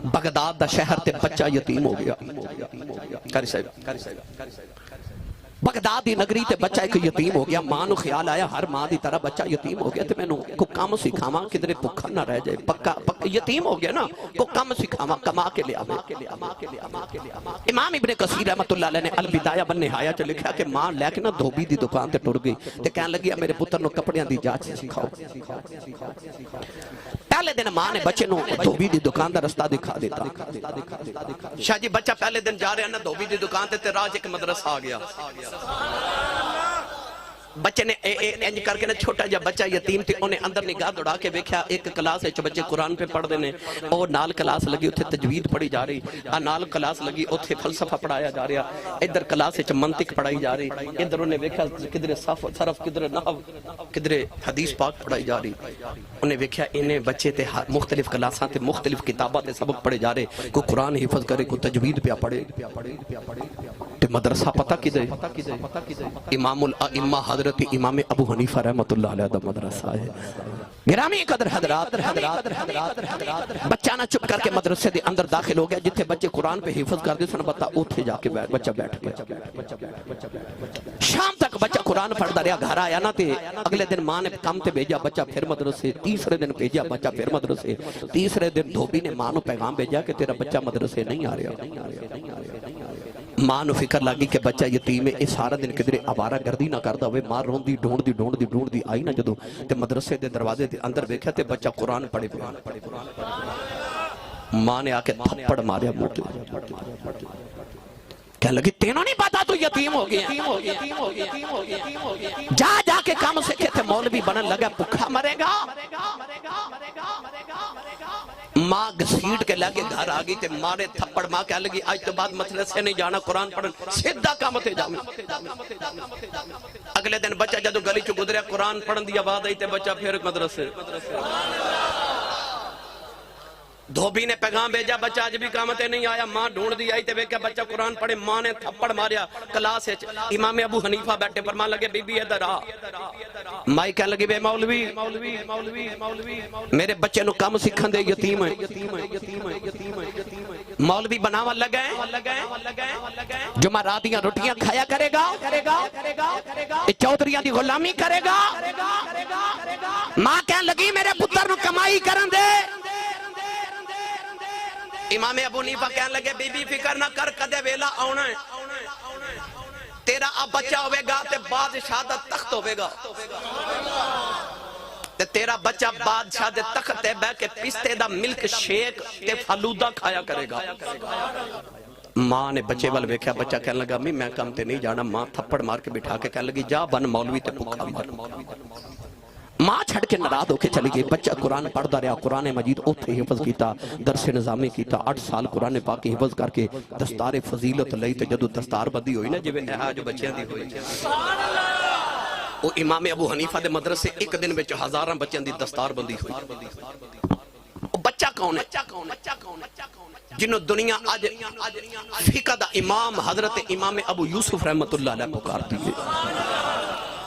Baghdad the شہر تے بچہ یتیم ہو گیا. قاری صاحب بغداد دی نگری تے بچہ ایک یتیم ہو گیا. ماں نو خیال آیا ہر ماں دی طرح بچہ یتیم ہو گیا تے میں نو کو کام سکھاواں کدھر بھکھا نہ رہ جائے. پکا یتیم ہو گیا نا کو کام سکھاواں کما کے لے آوے. امام ابن کثیر رحمۃ اللہ علیہ نے البدایہ والنہایہ چ لکھا کہ ماں لے کے نا دھوبی دی دکان تے ٹر گئی تے کہن لگی میرے پتر نو کپڑیاں دی جاچ سکھاؤ. پہلے دن ماں نے بچے نو دھوبی دی دکان دا رستہ دکھا دیتا. شاہ جی بچہ پہلے دن جا رہے ہیں نا دھوبی دی دکان تے راج ایک مدرسہ آ گیا. بچے نے انج کر کے نا چھوٹا جا بچہ یتیم تھی انہیں اندر نگاہ دوڑا کے ویکھیا ایک کلاس ہے بچے قرآن پہ پڑھ دینے اور نال کلاس لگی اتھے تجوید پڑھی جا رہی نال کلاس لگی اتھے فلسفہ پڑھایا جا رہا ادھر کلاس ہے منطق پڑھائی جا رہی ادھر انہیں ویکھیا کدھر صرف کدھر نحو کدھر حدیث پاک پڑھائی جا رہی انہیں ویکھیا انہیں بچے تے مختلف کلاساں تے مختلف کتابات تے سبق پڑھے جا رہے کوئی قرآن حفظ کرے کوئی تجوید پہ پڑھے تے مدرسہ پتہ کدھر امام الائمہ حضرت امام ابو حنیفہ رحمت اللہ علیہ دا مدرسہ ہے. گرامی قدر حضرات بچہ نہ چپ کر کے مدرسے دے اندر داخل ہو گیا جتھے بچے قرآن پہ حفظ کر دے سن بتا اوتھے جا کے بچہ بیٹھ گیا. شام تک بچہ قرآن پڑھدا رہا گھر آیا نا تے اگلے دن ماں نے کام تے بھیجا بچہ پھر مدرسے تیسرے دن بھیجا بچہ پھر مدرسے تیسرے دن دھوبی نے ماں نو پیغام بھیجا کہ تیرا بچہ مدرسے نہیں آ رہا. ماں نو فکر لگی کہ بچہ یتیم ہے سارا دن کدھر آوارہ گردی نہ کردا ہوئے. ماں روندی ڈھونڈ دی آئی نا جدو تے مدرسے دے دروازے دے اندر ویکھیا تے بچہ قرآن پڑھے پیا. ماں نے آ کے تھپڑ ماریا منہ تے کہنے لگی تینوں نہیں پتا تو یتیم ہو گیا جا کے کام سکھے تھے مولوی بنن لگا بھوکا مرے گا. ماں گھسیٹ کے لگے گھر آگئی تے مارے تھپڑ. ماں کہنے لگی آج تو بعد مدرسے نہیں جانا قرآن پڑھن سیدھا کام تے جاؤں. اگلے دن بچہ جدو گلی چو گزریا قرآن پڑھن دی آواز آئی تے بچہ پھر مدرسے. دھوبی نے پیغام بھیجا بچہ آج بھی کامتے نہیں آیا. ماں ڈھونڈ دی آئی تے ویکھیا بچہ قرآن پڑھے. ماں نے تھپڑ ماریا کلاس ہے. امام ابو حنیفہ بیٹھے فرمان لگے بی بی ادھر آ. مائی کہنے لگی بے مولوی میرے بچے نو کام سکھن دے یتیم ہے. مولوی بناون لگے جمعراتیاں روٹیاں کھایا کرے گا چودھریاں دی غلامی کرے گا. ماں کہنے لگی میرے پتر نو کمائی کرن دے. امام ابو حنیفہ کہنے لگے بی بی فکر نہ کر کدے ویلا آنا ہے تیرا اب بچہ ہوئے گا تے بادشاہ دا تخت ہوئے گا تے تیرا بچہ بادشاہ دے تخت تے بے کے پستے دا ملک شیک تے فلودہ کھایا کرے گا. ماں نے بچے وال ویکھیا بچہ کہنے لگا میں کام تے نہیں جانا. ماں تھپڑ مار کے بٹھا کے کہنے لگی جا بن مولوی تے بھوکا مر. ماں چھڑ کے ناراض ہو کے چلی گئی. بچہ قرآن پڑھدا رہا قرآن مجید اوتھے حفظ کیتا درس نظامی کیتا 8 سال قرآن پاک حفظ کر کے دستار فضیلت لئی تے جدو دستار بندی ہوئی نا جویں آج بچیاں دی ہوئی او امام ابو حنیفہ دے مدرسے ایک دن وچ ہزاراں بچیاں دی دستار بندی ہوئی. او بچہ کون ہے جنہوں دنیا آج فقہ دا امام حضرت امام ابو یوسف رحمت اللہ علیہ پکار دیئے.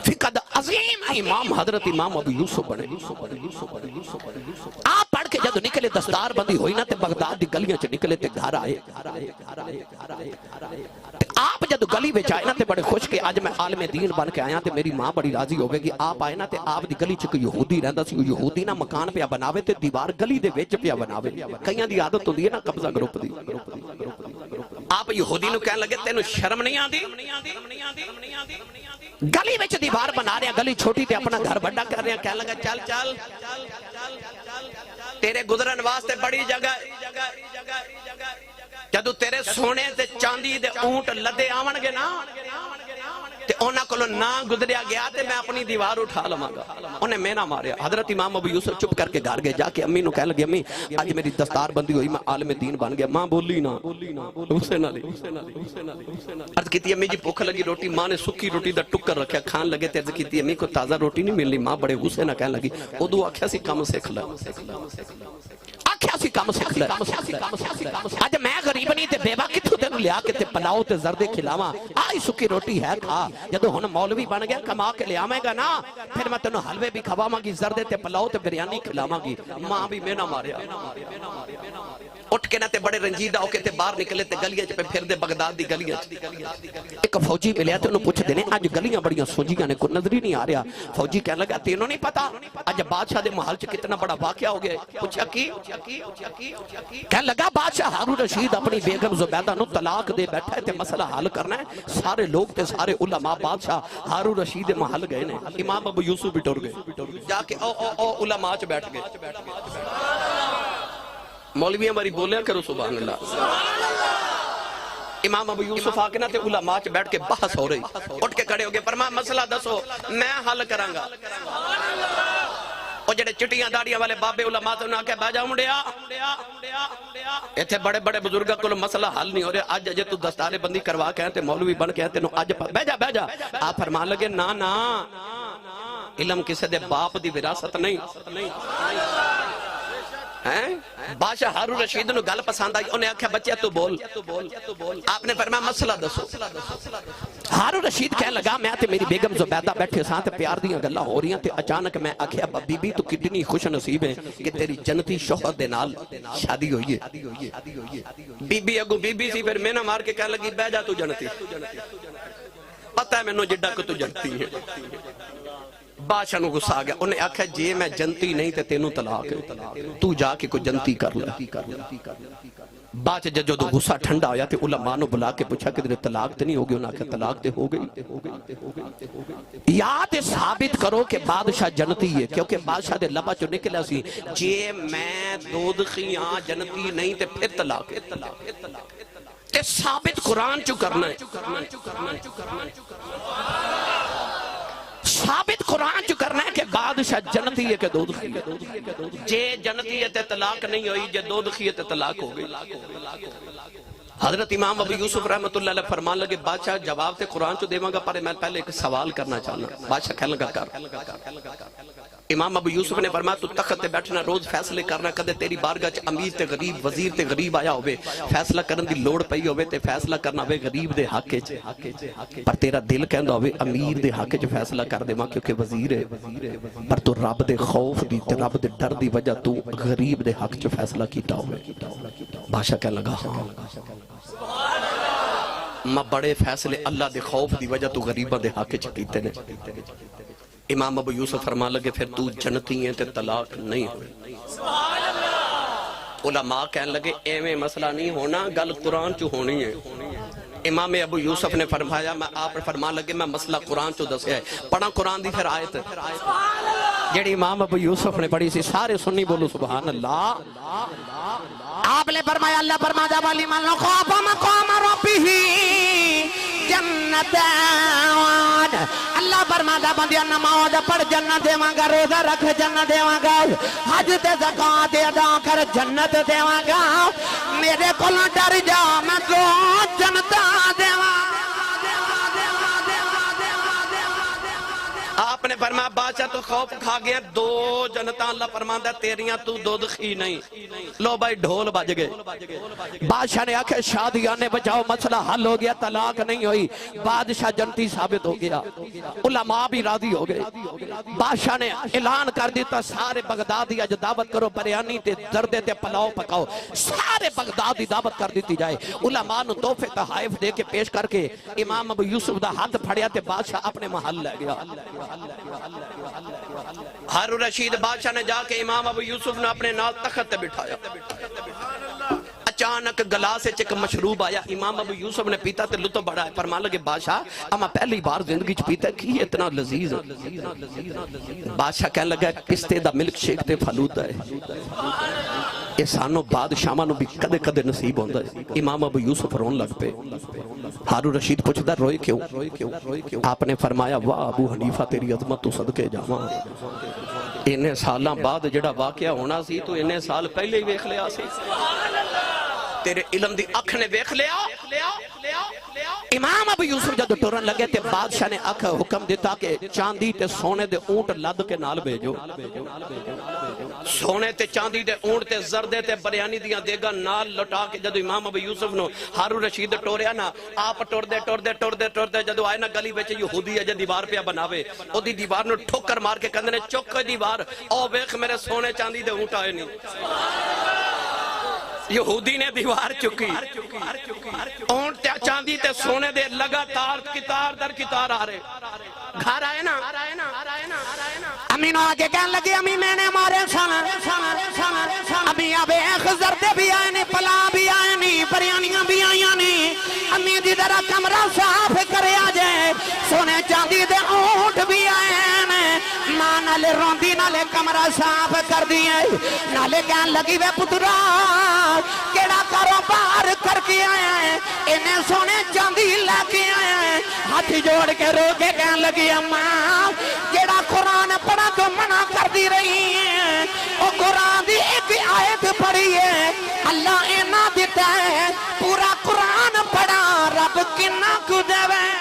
فقہ دا عظیم امام حضرت امام ابو یوسف بنے. آپ پڑھ کے جدو نکلے دستار بندی ہوئی نا تے بغداد دی گلیاں چ نکلے تے گھر آئے. آپ جدو گلی بچ آئے نا تے بڑے خوش کہ آج میں عالم دین بن کے آیا تے میری ماں بڑی راضی ہوگے کہ آپ آئے نا تے آپ دی گلی چکو یہودی رہندا سی. یہودی نا مکان پہ بناوے تے دیوار گلی دے وچ پہ بناوے. کئیاں دی عادت ہوندی ہے نا قبضہ گروپ دی. آپ یہودی نو کہنے لگے تینوں شرم نہیں آندی گلی وچ دیوار بنا رہے ہیں گلی چھوٹی تے اپنا گھر بڑا کر رہے ہیں. کہنے لگا چل تیرے گزرن واسطے بڑی جگہ جدو تیرے سونے تے چاندی دے اونٹ لدے آون گے نا تے اونا کلو نہ گزریا گیا تے میں اپنی دیوار اٹھا لما گا. انہیں میں نہ ماریا. حضرت امام ابو یوسف چپ کر کے گھر گئے جا کے امی نو کہنے لگی امی آج میری دستار بندی ہوئی میں عالم دین بن گیا. ماں بولی نا اسے نہ لی. عرض کیتی امی جی بھوک لگی روٹی. ماں نے سکی روٹی دا ٹکر رکھیا کھان لگے تے عرض کیتی امی کو تازہ روٹی نہیں ملنی. ماں بڑے غصے نہ کہنے لگی ادو آکھیا سی کام سیکھ لے آکھیا سی کام سیکھ لے. آج میں غریب نہیں تے بیوہ کتھو تینوں لیا کے تے پلاؤ تے زردے کھلاواں آئی سکی روٹی ہے کھا. جدو ہن مولوی بن گیا کما کے لے آویں گا نا پھر میں تینوں حلوے بھی کھواواں گی زردے تے پلاؤ تے بریانی کھلاواں گی. ماں بھی میں نہ ماریا. اٹھ کے نہ تے بڑے رنجیدہ ہو کے تے باہر نکلے تے گلیاں چ پہ پھر دے بغداد دی گلیاں چ ایک فوجی ملیا تے انہوں پوچھ دینے آج گلیاں بڑیاں سوجیاں نے کوئی نظر ہی نہیں آ رہا فوجی کہنے لگا تینوں نہیں پتا آج بادشاہ دے محل چ کتنا بڑا واقعہ ہو گیا پوچھا کی کہنے لگا بادشاہ ہارون رشید اپنی بیگم زبیدہ نو طلاق دے بیٹھا ہے تے مسئلہ حل کرنا ہے سارے لوگ تے سارے علماء بادشاہ ہارون رشید محل گئے نے امام ابو یوسف بھی ٹر گئے جا کے او علماء چ بیٹھ گئے مولوی ہماری بولیا کرو سبحان اللہ امام ابو یوسف آکے نا تے علماء چ بیٹھ کے بحث ہو رہی اٹھ کے کھڑے ہو گئے فرمایا مسئلہ دسو میں حل کرانگا اور جڑے چٹیاں داڑیاں والے بابے علماء تو نہ کہ بہ جا مڑیا ایتھے بڑے بڑے بزرگاں کو مسئلہ حل نہیں ہو رہا آج اجے تو دستارے بندی کروا کے تے مولوی بن کے تینوں اج بہ جا آپ فرمان لگے نا علم کسے دے باپ دی وراثت نہیں بادشاہ ہارون رشید نو گل پسند آئی انہیں آکھیا بچہ تو بول آپ نے فرمایا مسئلہ دسو ہارون رشید کہنے لگا میں تے میری بیگم زبیدہ بیٹھے ساتھ پیار دیاں گلاں ہو رہی ہیں تے اچانک میں آکھیا بی بی تو کتنی خوش نصیب ہے کہ تیری جنتی شوہر دے نال شادی ہوئی ہے بی بی اگو بی بی سی پھر میں نہ مار کے کہنے لگی بہ جا تو جنتی پتہ ہے میں نو جڈا کو تو جنتی ہے بادشاہ نو غصہ آ گیا انہیں آکھا جے میں جنتی نہیں تے تینوں طلاق ہے تو جا کے کوئی جنتی کر لے بادشاہ جو غصہ ٹھنڈا ہویا تے علماء نو بلا کے پوچھا کہ طلاق تے نہیں ہوگی انہوں نے آکھا طلاق تے ہو گئی یاد ثابت کرو کہ بادشاہ جنتی ہے کیونکہ بادشاہ دے لبا چو نکلا سی جے میں دودخیاں جنتی نہیں تے پھر طلاق تے ثابت قرآن چو کرنا ہے ثابت قرآن جو کرنا ہے کہ بادشاہ جنتی ہے کہ دودخی ہے جے جنتی ہے تے طلاق نہیں ہوئی جے دودخی ہے تے طلاق ہو گئی حضرت امام ابو یوسف رحمت اللہ علیہ فرمان لگے بادشاہ جواب تے قرآن چو دیواں گا پر میں پہلے ایک سوال کرنا چاہنا بادشاہ کہنے لگا کر امام ابو یوسف نے فرمایا تو تخت تے بیٹھنا روز فیصلے کرنا کدے تیری بارگاہ چ امیر تے غریب وزیر تے غریب آیا ہوئے فیصلہ کرن دی لوڑ پئی ہوئے تے فیصلہ کرنا ہوئے غریب دے حق چ پر تیرا دل کہندا ہوئے امیر دے حق چ فیصلہ کر دے ماں کیونکہ وزیر ہے پر تو رب دے خوف دی تے رب دے ڈر دی وجہ تو غریب دے حق چ فیصلہ کیتا ہوئے بادشاہ کہنے لگا ہاں میں بڑے فیصلے اللہ دے خوف دی وجہ تو غریبہ دے حق چ کیتے نے امام ابو یوسف فرمان لگے پھر تو جنتی ہیں تے طلاق نہیں ہوئی علماء کہنے لگے ایویں مسئلہ نہیں ہونا گل قرآن چو ہونی ہے امام ابو یوسف نے فرمایا میں آپ فرمان لگے میں مسئلہ قرآن چو دسیا ہے پڑھا قرآن دی پھر آیت جیڑی امام ابو یوسف نے پڑھی سی سارے سنی بولو سبحان اللہ آپ نے فرمایا اللہ فرمایا والی من خوف مقام ربہ جنت اللہ فرمایا بندیاں نماز پڑھ جنت دیواں گا روزہ رکھ جنت دیواں گا حج تے زکات ادا کر جنت دیواں گا میرے کول ڈر جا میں تو جنت دیواں آپ نے فرمایا بادشاہ تو خوف کھا گیا دو جنتاں اللہ فرماندا تیریاں تو دودخی نہیں لو بھائی ڈھول بج گئے بادشاہ نے آکھے شادیاں نے بچاؤ مسئلہ حل ہو گیا طلاق نہیں ہوئی بادشاہ جنتی ثابت ہو گیا علماء بھی راضی ہو گئے بادشاہ نے اعلان کر دیتا سارے بغدادی اج دعوت کرو بریانی تے زردے تے پلاؤ پکاؤ سارے بغدادی دعوت کر دیتی جائے علماء نو تحفے تحائف دے کے پیش کر کے امام ابو یوسف دا ہاتھ پھڑیا تے بادشاہ اپنے محل لے گیا ہارون رشید بادشاہ نے جا کے امام ابو یوسف نے اپنے نال تخت تے بٹھایا اچانک گلاس ایک مشروب آیا امام ابو یوسف نے پیتا تے لطف بڑا ہے فرمان لگے بادشاہ اما پہلی بار زندگی چ پیتا کی اتنا لذیذ بادشاہ کہنے لگا پستے دا ملک شیک تے فلودا ہے یہ سانو بادشاہاں نو بھی کدے کدے نصیب ہوندا ہے امام ابو یوسف رون لگ پے ہارون رشید پوچھدا روئے کیوں آپ نے فرمایا واہ ابو حنیفہ تیری عظمت تو صدقے جاواں انہیں سالاں بعد جڑا واقعہ ہونا سی تو انہیں سال پہلے ہی ویکھ لیا سی تیرے علم دی اکھ نے ویکھ لیا امام ابو یوسف جدو ٹرن لگے تے بادشاہ نے اکھ حکم دیتا کہ چاندی تے سونے دے اونٹ لد کے نال بھیجو سونے تے چاندی دے اونٹ تے زردے تے بریانی دیاں دیگا نال لٹا کے جدو امام ابو یوسف نو ہارون رشید ٹوریا نا آپ ٹردے جدو آئے نا گلی بچے یہودی ہے جے دیوار پہ بناوے او دی دیوار نو ٹھوکر مار کے کندنے چوک دیوار او ویکھ میرے سونے چاندی دے اونٹ آئے نہیں یہودی نے دیوار چکی اونٹ چاندی تے سونے دے لگاتار کتار در کتار آ رہے گھر آئے نا امین آگے کہنے لگی امی میں نے مارے سن امی ابے خزر دے بھی آئے نہیں پلا بھی آئے نہیں پریانیاں بھی آئیاں نہیں امی دی درہ کمرہ صاف کرے آجے سونے چاندی دے اونٹ بھی آئے ہیں ماں نالے روندی نالے کمرہ صاف کر دیئے نالے کہنے لگی وے پترا کیڑا کاروبار کر کے آئے ہیں انہیں سونے چاندی لے کے آئے ہیں ہاتھ جوڑ کے رو کے کہنے لگی اماں کیڑا قرآن پڑھا تو منع کر دی رہی ہیں او قرآن دی ایک آیت پڑھی ہے اللہ اینا دیتا ہے پورا قرآن پڑھا رب کنا کو دے